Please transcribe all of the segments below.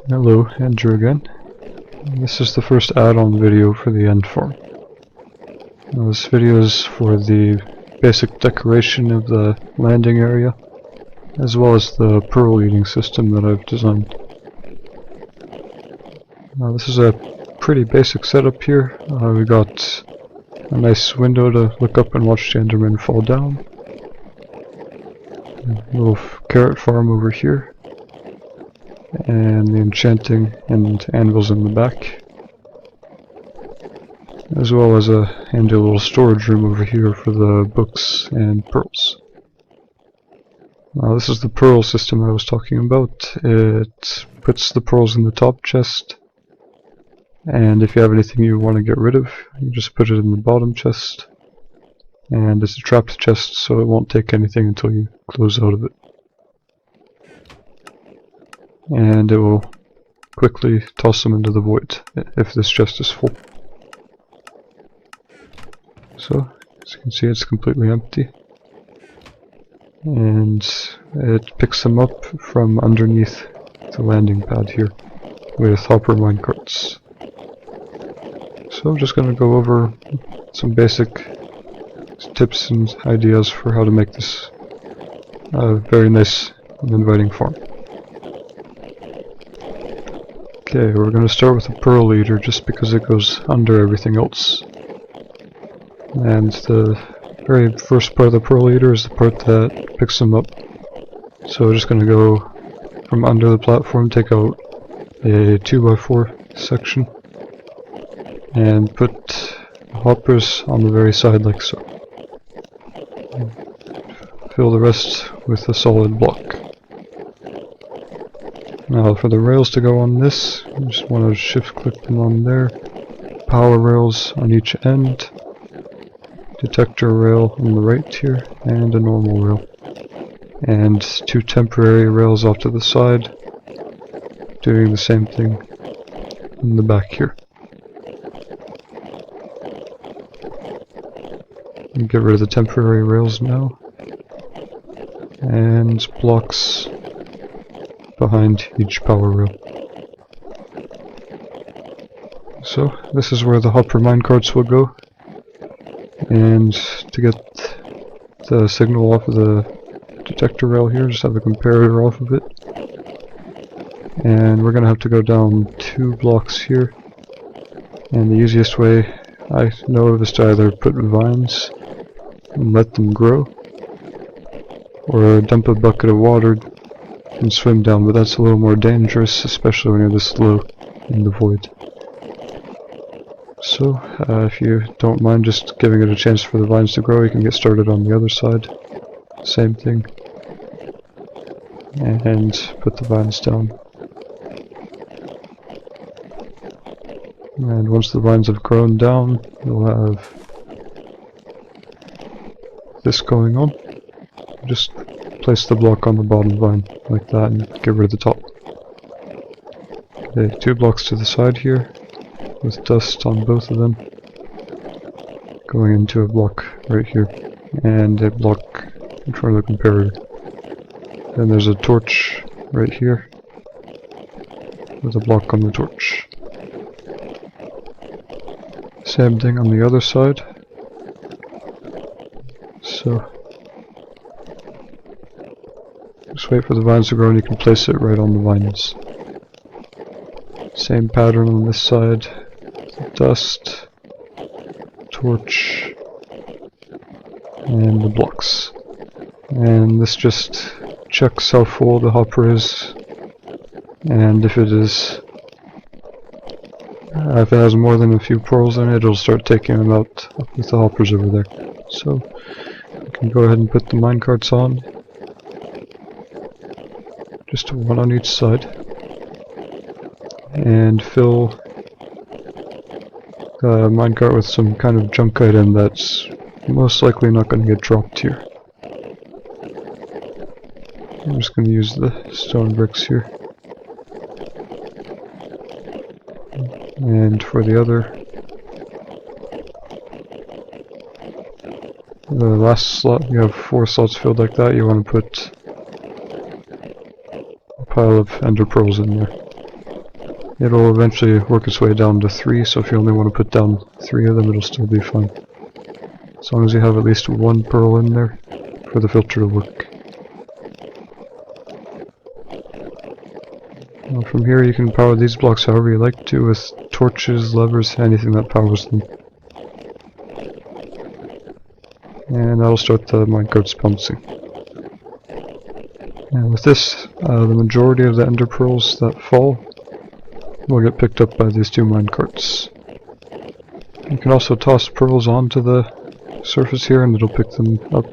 Hello, Andrew again. This is the first add-on video for the end farm. This video is for the basic decoration of the landing area, as well as the pearl eating system that I've designed. This is a pretty basic setup here. We got a nice window to look up and watch the Enderman fall down. A little carrot farm over here. And the enchanting and anvils in the back, as well as a handy little storage room over here for the books and pearls. This is the pearl system I was talking about. It puts the pearls in the top chest, and if you have anything you want to get rid of, you just put it in the bottom chest, and it's a trapped chest, so it won't take anything until you close out of it. And it will quickly toss them into the void if this chest is full. So, as you can see, it's completely empty. And it picks them up from underneath the landing pad here with hopper minecarts. So I'm just going to go over some basic tips and ideas for how to make this a very nice and inviting farm. Okay, we're going to start with the pearl eater just because it goes under everything else. And the very first part of the pearl eater is the part that picks them up. So we're just going to go from under the platform, take out a 2x4 section, and put hoppers on the very side like so. Fill the rest with a solid block. Now for the rails to go on this, you just want to shift click them on there. Power rails on each end. Detector rail on the right here, and a normal rail. And two temporary rails off to the side, doing the same thing in the back here. And get rid of the temporary rails now. And blocks behind each power rail. So this is where the hopper minecarts will go, and to get the signal off of the detector rail here, just have a comparator off of it, and we're going to have to go down 2 blocks here, and the easiest way I know of is to either put vines and let them grow, or dump a bucket of water and swim down, but that's a little more dangerous, especially when you're this low in the void. So, if you don't mind just giving it a chance for the vines to grow, you can get started on the other side. Same thing. And put the vines down. And once the vines have grown down, you'll have this going on. Just place the block on the bottom vine like that and get rid of the top. Okay, 2 blocks to the side here with dust on both of them, going into a block right here and a block in front of the comparator. Then there's a torch right here with a block on the torch. Same thing on the other side. So just wait for the vines to grow and you can place it right on the vines. Same pattern on this side. Dust, torch, and the blocks. And this just checks how full the hopper is, and if it has more than a few pearls in it, it'll start taking them out with the hoppers over there. So you can go ahead and put the minecarts on, just 1 on each side, and fill the minecart with some kind of junk item that's most likely not going to get dropped here. I'm just going to use the stone bricks here. And for the other, the last slot, you have 4 slots filled like that. You want to put pile of ender pearls in there. It'll eventually work its way down to 3, so if you only want to put down 3 of them, it'll still be fine. As long as you have at least 1 pearl in there for the filter to work. Now from here you can power these blocks however you like to, with torches, levers, anything that powers them. And that'll start the minecarts bouncing. And with this, the majority of the ender pearls that fall will get picked up by these 2 minecarts. You can also toss pearls onto the surface here and it'll pick them up.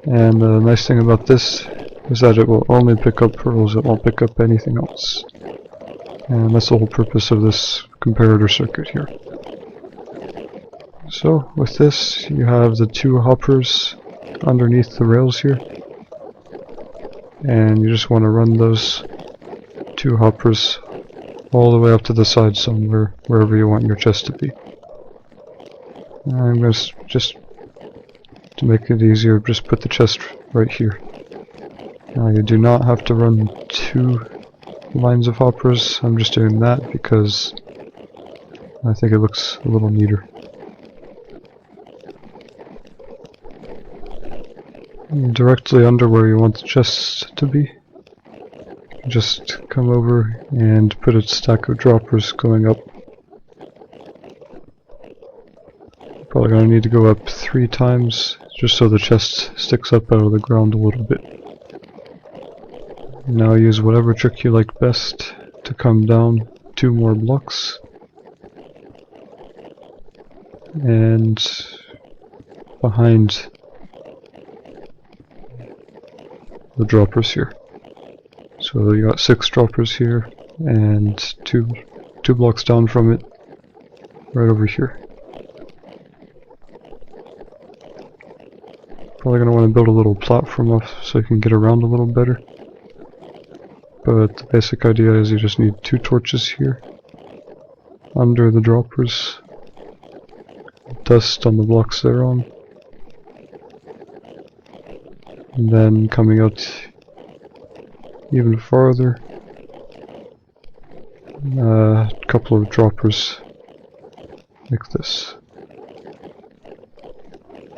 And the nice thing about this is that it will only pick up pearls, it won't pick up anything else. And that's the whole purpose of this comparator circuit here. So with this, you have the 2 hoppers underneath the rails here. And you just want to run those 2 hoppers all the way up to the side somewhere, wherever you want your chest to be. I'm going to just, to make it easier, just put the chest right here. Now you do not have to run 2 lines of hoppers, I'm just doing that because I think it looks a little neater. And directly under where you want the chest to be, just come over and put a stack of droppers going up. Probably going to need to go up 3 times, just so the chest sticks up out of the ground a little bit. Now use whatever trick you like best to come down 2 more blocks. And behind the droppers here. So you got 6 droppers here, and two blocks down from it, right over here. Probably going to want to build a little platform off so you can get around a little better. But the basic idea is you just need 2 torches here, under the droppers, dust on the blocks they're on, and then coming out even farther, a couple of droppers like this.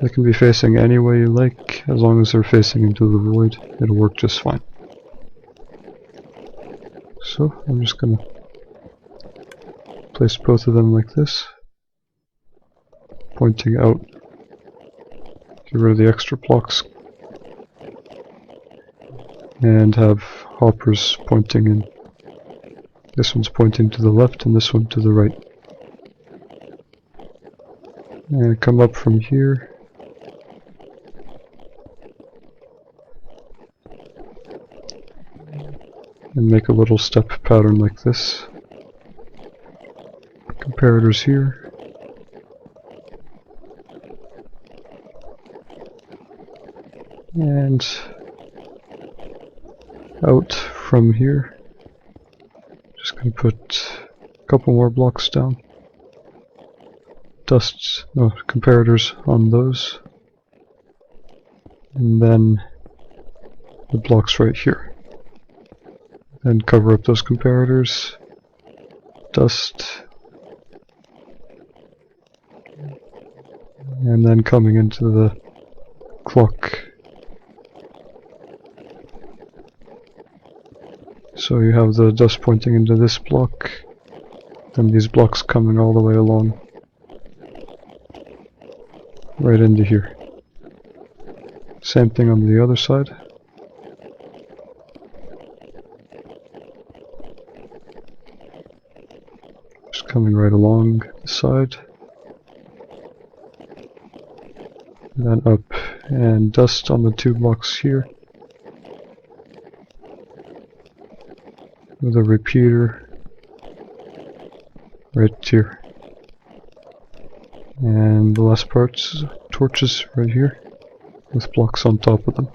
They can be facing any way you like, as long as they're facing into the void, it'll work just fine. So I'm just gonna place both of them like this, pointing out. Get rid of the extra blocks and have hoppers pointing in. This one's pointing to the left and this one to the right. And come up from here. And make a little step pattern like this. Comparators here. And out from here. Just gonna put a couple more blocks down. Comparators on those. And then the blocks right here. Then cover up those comparators. Dust. And then coming into the clock. So you have the dust pointing into this block, then these blocks coming all the way along, right into here. Same thing on the other side. Just coming right along the side. And then up, and dust on the 2 blocks here. With a repeater right here. And the last part's torches right here with blocks on top of them.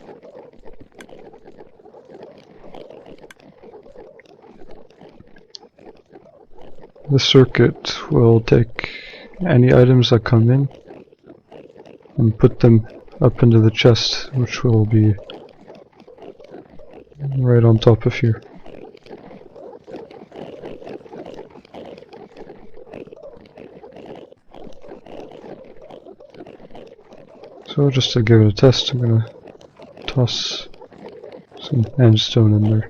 This circuit will take any items that come in and put them up into the chest, which will be right on top of here. So just to give it a test, I'm gonna toss some sandstone in there.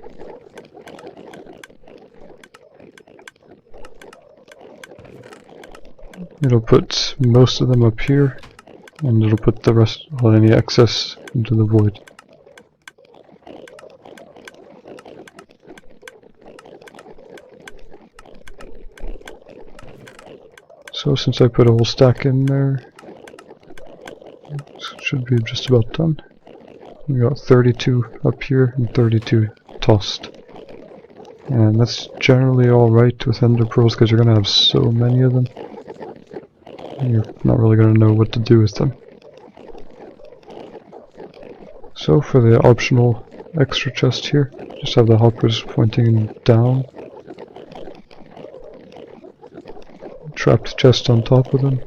It'll put most of them up here, and it'll put the rest, well, any excess, into the void. So since I put a whole stack in there, it should be just about done. We got 32 up here and 32 tossed. And that's generally alright with ender pearls because you're going to have so many of them. You're not really going to know what to do with them. So for the optional extra chest here, just have the hoppers pointing down. Trapped chest on top of them.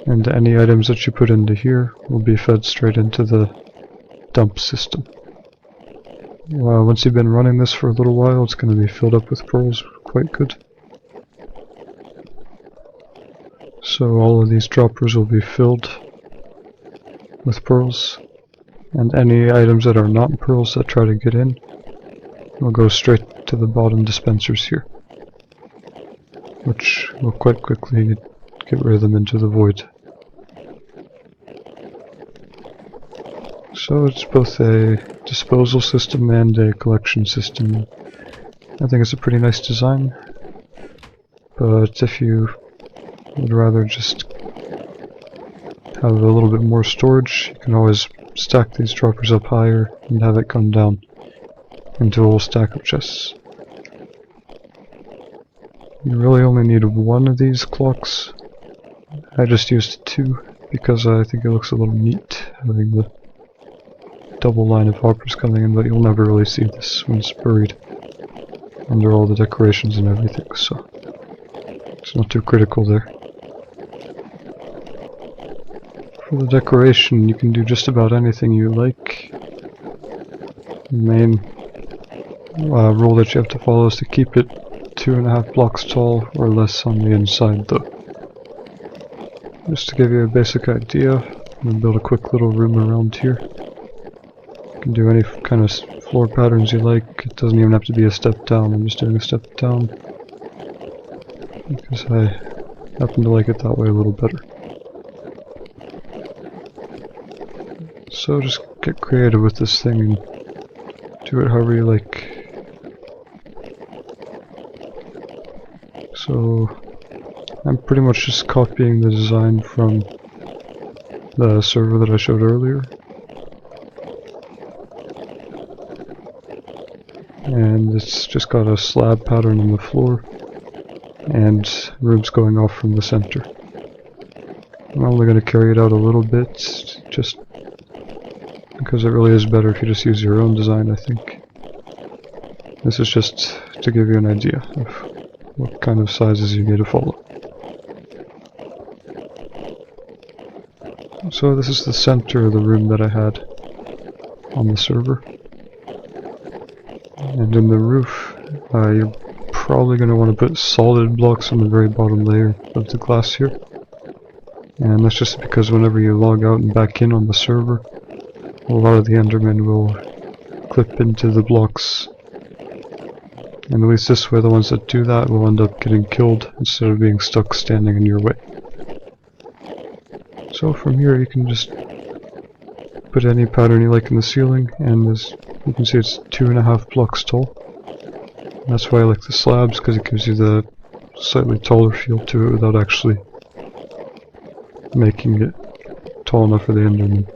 And any items that you put into here will be fed straight into the dump system. Once you've been running this for a little while, it's going to be filled up with pearls quite good. So all of these droppers will be filled with pearls, and any items that are not pearls that try to get in will go straight to the bottom dispensers here, which will quite quickly get rid of them into the void. So it's both a disposal system and a collection system. I think it's a pretty nice design, but if you would rather just have a little bit more storage, you can always stack these droppers up higher and have it come down into a whole stack of chests. You really only need one of these clocks. I just used two because I think it looks a little neat having the double line of hoppers coming in, but you'll never really see this when it's buried under all the decorations and everything, so it's not too critical there. For the decoration, you can do just about anything you like. The main rule that you have to follow is to keep it 2.5 blocks tall or less on the inside though. Just to give you a basic idea, I'm going to build a quick little room around here. You can do any kind of floor patterns you like. It doesn't even have to be a step down. I'm just doing a step down because I happen to like it that way a little better. So just get creative with this thing and do it however you like. So I'm pretty much just copying the design from the server that I showed earlier. And it's just got a slab pattern on the floor and rooms going off from the center. I'm only going to carry it out a little bit just because it really is better if you just use your own design, I think. This is just to give you an idea of what kind of sizes you need to follow. So this is the center of the room that I had on the server. And in the roof, you're probably going to want to put solid blocks on the very bottom layer of the glass here. And that's just because whenever you log out and back in on the server, a lot of the Endermen will clip into the blocks. And at least this way, the ones that do that will end up getting killed instead of being stuck standing in your way. So from here you can just put any pattern you like in the ceiling, and as you can see it's 2.5 blocks tall. And that's why I like the slabs, because it gives you the slightly taller feel to it without actually making it tall enough for the Enderman.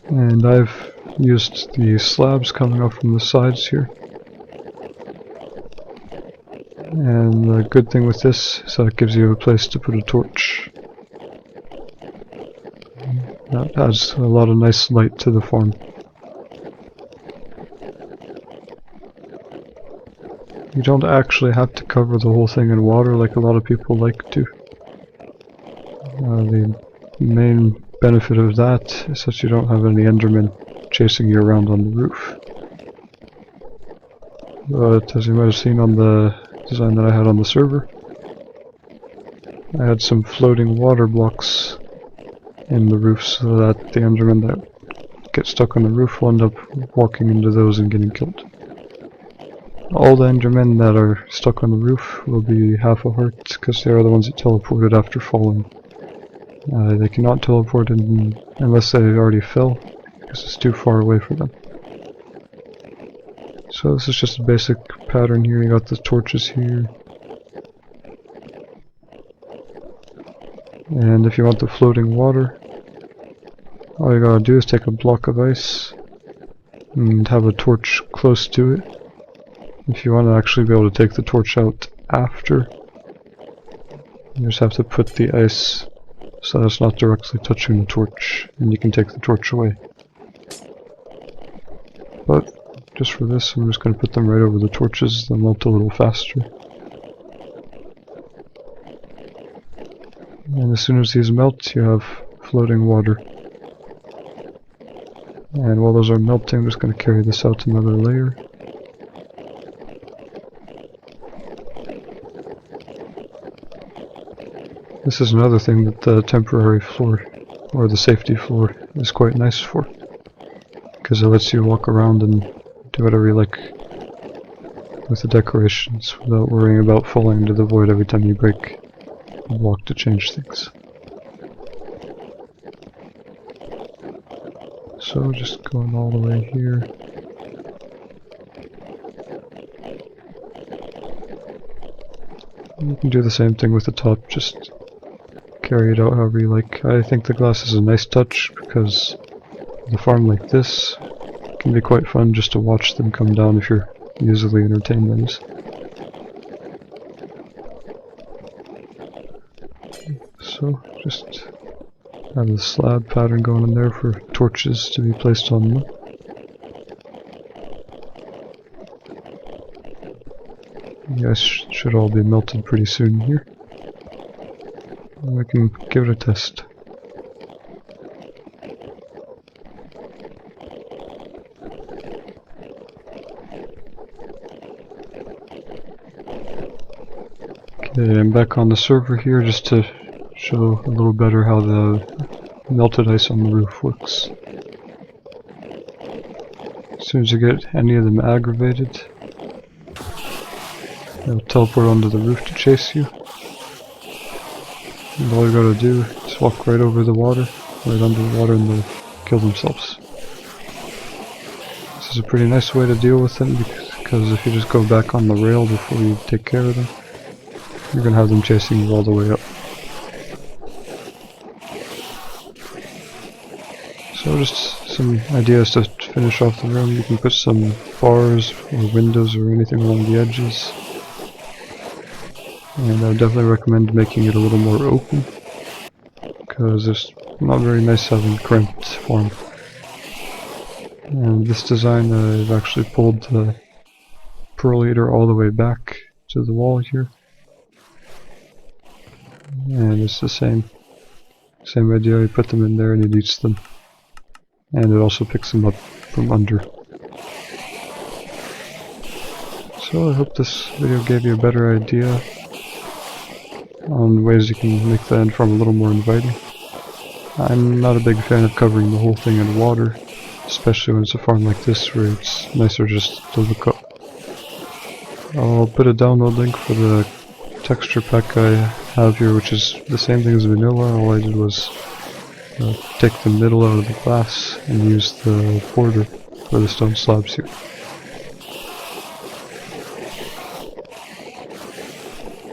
And I've used the slabs coming up from the sides here. And the good thing with this is that it gives you a place to put a torch. That adds a lot of nice light to the farm. You don't actually have to cover the whole thing in water like a lot of people like to. The main benefit of that is that you don't have any Endermen chasing you around on the roof. But as you might have seen on the design that I had on the server, I had some floating water blocks in the roof so that the Endermen that get stuck on the roof will end up walking into those and getting killed. All the Endermen that are stuck on the roof will be half a heart because they are the ones that teleported after falling. They cannot teleport unless they already fell because it's too far away for them. So this is just a basic pattern here. You got the torches here. And if you want the floating water, all you gotta do is take a block of ice and have a torch close to it. If you want to actually be able to take the torch out after, you just have to put the ice so that it's not directly touching the torch, and you can take the torch away. But just for this, I'm just going to put them right over the torches. They'll melt a little faster. And as soon as these melt, you have floating water. And while those are melting, I'm just going to carry this out another layer. This is another thing that the temporary floor, or the safety floor, is quite nice for. Because it lets you walk around and do whatever you like with the decorations without worrying about falling into the void every time you break a block to change things. So just going all the way here. You can do the same thing with the top, just carry it out however you like. I think the glass is a nice touch because with a farm like this, it can be quite fun just to watch them come down if you're easily entertained, that is. So just have the slab pattern going in there for torches to be placed on them. You guys should all be melted pretty soon here. We can give it a test. Okay, I'm back on the server here just to show a little better how the melted ice on the roof works. As soon as you get any of them aggravated, they'll teleport onto the roof to chase you. And all you gotta do is walk right over the water, right under the water, and they'll kill themselves. This is a pretty nice way to deal with them because if you just go back on the rail before you take care of them, you're gonna have them chasing you all the way up. So just some ideas to finish off the room. You can put some bars or windows or anything along the edges. And I would definitely recommend making it a little more open, because it's not very nice having cramped form. And this design, I've actually pulled the Pearl Eater all the way back to the wall here. And it's the same idea, you put them in there and it eats them. And it also picks them up from under. So I hope this video gave you a better idea on ways you can make the end farm a little more inviting. I'm not a big fan of covering the whole thing in water, especially when it's a farm like this where it's nicer just to look up. I'll put a download link for the texture pack I have here, which is the same thing as vanilla. All I did was take the middle out of the glass and use the border for the stone slabs here.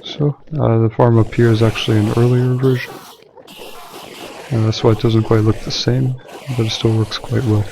So, the farm up here is actually an earlier version. That's why it doesn't quite look the same, but it still works quite well.